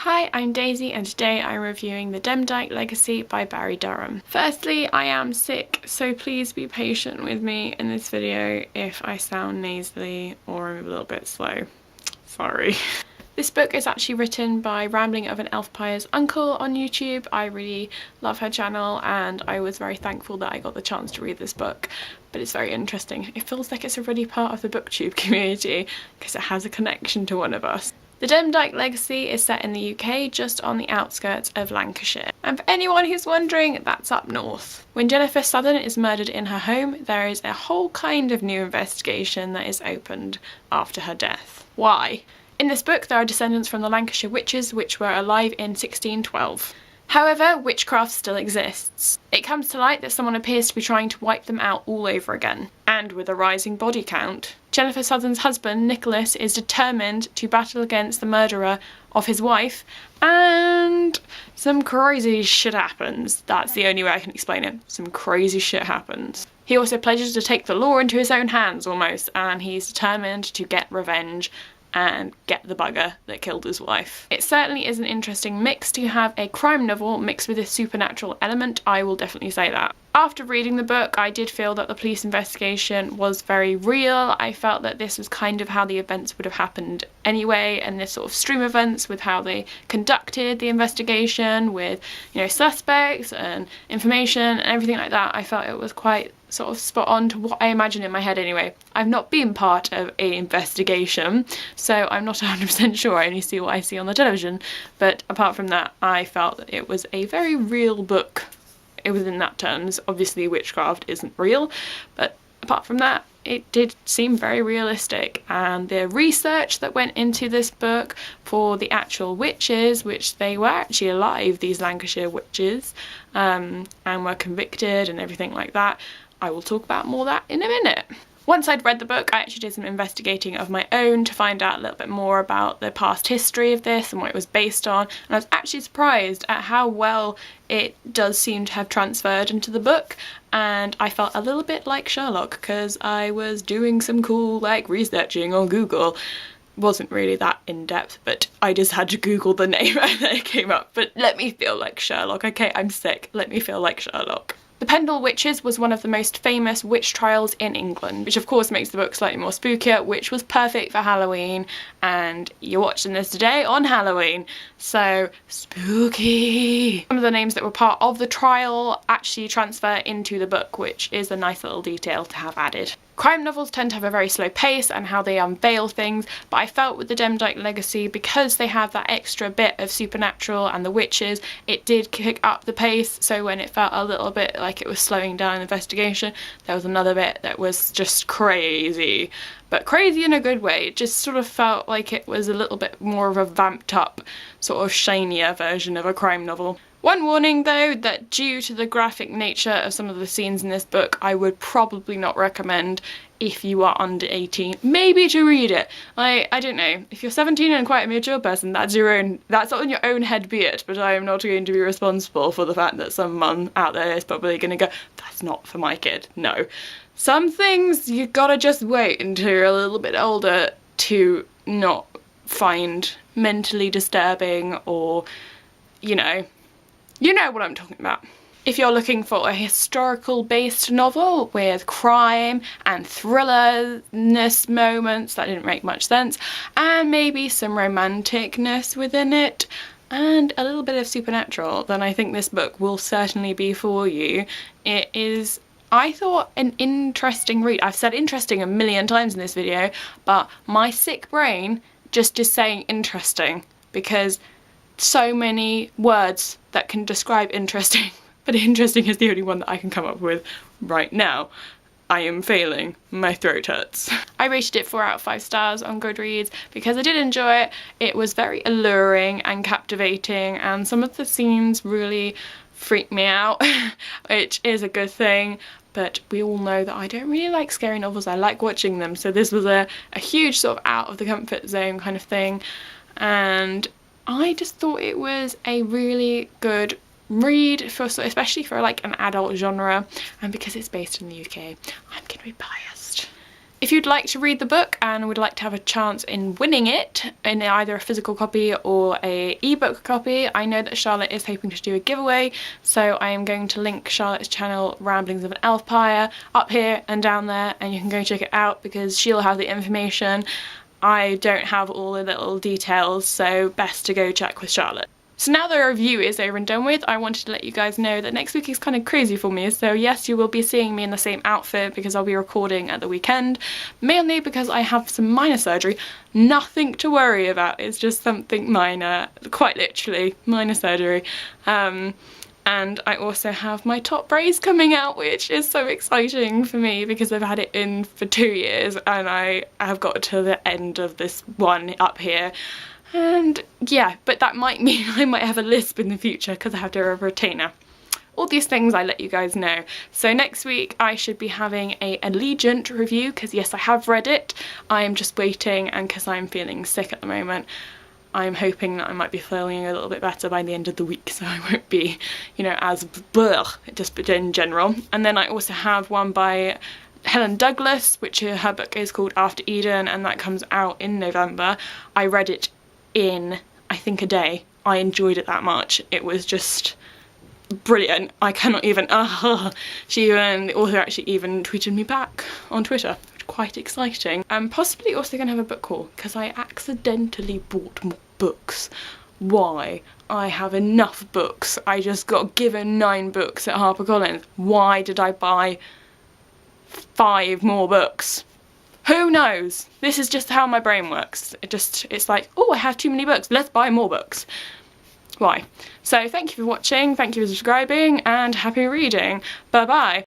Hi, I'm Daisy and today I'm reviewing The Demdike Legacy by Barry Durham. Firstly, I am sick, so please be patient with me in this video if I sound nasally or I'm a little bit slow. Sorry. This book is actually written by Rambling of an Elf Pyre's uncle on YouTube. I really love her channel and I was very thankful that I got the chance to read this book. But it's very interesting. It feels like it's already part of the booktube community because it has a connection to one of us. The Demdike Legacy is set in the UK, just on the outskirts of Lancashire. And for anyone who's wondering, that's up north. When Jennifer Southern is murdered in her home, there is a whole kind of new investigation that is opened after her death. Why? In this book, there are descendants from the Lancashire witches, which were alive in 1612. However, witchcraft still exists. It comes to light that someone appears to be trying to wipe them out all over again. And with a rising body count, Jennifer Southern's husband, Nicholas, is determined to battle against the murderer of his wife, and some crazy shit happens. That's the only way I can explain it. Some crazy shit happens. He also pledges to take the law into his own hands, almost, and he's determined to get revenge and get the bugger that killed his wife. It certainly is an interesting mix to have a crime novel mixed with a supernatural element, I will definitely say that. After reading the book, I did feel that the police investigation was very real. I felt that this was kind of how the events would have happened anyway, and this sort of stream of events with how they conducted the investigation with, you know, suspects and information and everything like that. I felt it was quite sort of spot on to what I imagine in my head anyway. I've not been part of an investigation, so I'm not 100% sure. I only see what I see on the television, but apart from that, I felt that it was a very real book within that terms. Obviously witchcraft isn't real, but apart from that, it did seem very realistic, and the research that went into this book for the actual witches, which they were actually alive, these Lancashire witches, and were convicted and everything like that. I will talk about more of that in a minute. Once I'd read the book, I actually did some investigating of my own to find out a little bit more about the past history of this and what it was based on, and I was actually surprised at how well it does seem to have transferred into the book, and I felt a little bit like Sherlock because I was doing some cool researching on Google. Wasn't really that in-depth, but I just had to Google the name and then it came up. But let me feel like Sherlock, okay? I'm sick. Let me feel like Sherlock. The Pendle Witches was one of the most famous witch trials in England, which of course makes the book slightly more spookier, which was perfect for Halloween, and you're watching this today on Halloween, so spooky. Some of the names that were part of the trial actually transfer into the book, which is a nice little detail to have added. Crime novels tend to have a very slow pace and how they unveil things, but I felt with the Demdike Legacy, because they have that extra bit of supernatural and the witches, it did kick up the pace, so when it felt a little bit like it was slowing down the investigation, there was another bit that was just crazy. But crazy in a good way. It just sort of felt like it was a little bit more of a vamped up, sort of shinier version of a crime novel. One warning though, that due to the graphic nature of some of the scenes in this book, I would probably not recommend if you are under 18, maybe to read it. I don't know, if you're 17 and quite a mature person, that's on your own head be it, but I am not going to be responsible for the fact that some mum out there is probably going to go, that's not for my kid. No. Some things you gotta just wait until you're a little bit older to not find mentally disturbing, or, you know what I'm talking about. If you're looking for a historical based novel with crime and thrillerness moments that didn't make much sense, and maybe some romanticness within it, and a little bit of supernatural, then I think this book will certainly be for you. It is, I thought, an interesting read. I've said interesting a million times in this video, but my sick brain just is saying interesting because so many words that can describe interesting, but interesting is the only one that I can come up with right now. I am failing. My throat hurts. I rated it 4 out of 5 stars on Goodreads because I did enjoy it. It was very alluring and captivating, and some of the scenes really freaked me out, which is a good thing. But we all know that I don't really like scary novels. I like watching them, so this was a huge sort of out of the comfort zone kind of thing, and I just thought it was a really good read, especially for like an adult genre, and because it's based in the UK, I'm gonna be biased. If you'd like to read the book and would like to have a chance in winning it in either a physical copy or a ebook copy, I know that Charlotte is hoping to do a giveaway, so I am going to link Charlotte's channel Ramblings of an Elfpire up here and down there, and you can go check it out because she'll have the information. I don't have all the little details, so best to go check with Charlotte. So now the review is over and done with, I wanted to let you guys know that next week is kind of crazy for me. So yes, you will be seeing me in the same outfit because I'll be recording at the weekend, mainly because I have some minor surgery. Nothing to worry about, it's just something minor, quite literally, minor surgery. And I also have my top brace coming out, which is so exciting for me because I've had it in for 2 years and I have got to the end of this one up here. And yeah, but that might mean I might have a lisp in the future because I have to have a retainer. All these things I let you guys know. So next week I should be having a Allegiant review because yes, I have read it. I am just waiting, and because I'm feeling sick at the moment, I'm hoping that I might be feeling a little bit better by the end of the week, so I won't be, you know, as blech, just in general. And then I also have one by Helen Douglas, which her book is called After Eden, and that comes out in November. I read it in, I think, a day. I enjoyed it that much. It was just brilliant. I cannot even, the author actually even tweeted me back on Twitter. Quite exciting. I'm possibly also going to have a book haul because I accidentally bought more books. Why? I have enough books. I just got given 9 books at HarperCollins. Why did I buy 5 more books? Who knows? This is just how my brain works. It's like, oh, I have too many books, let's buy more books. Why? So thank you for watching, thank you for subscribing, and happy reading. Bye bye.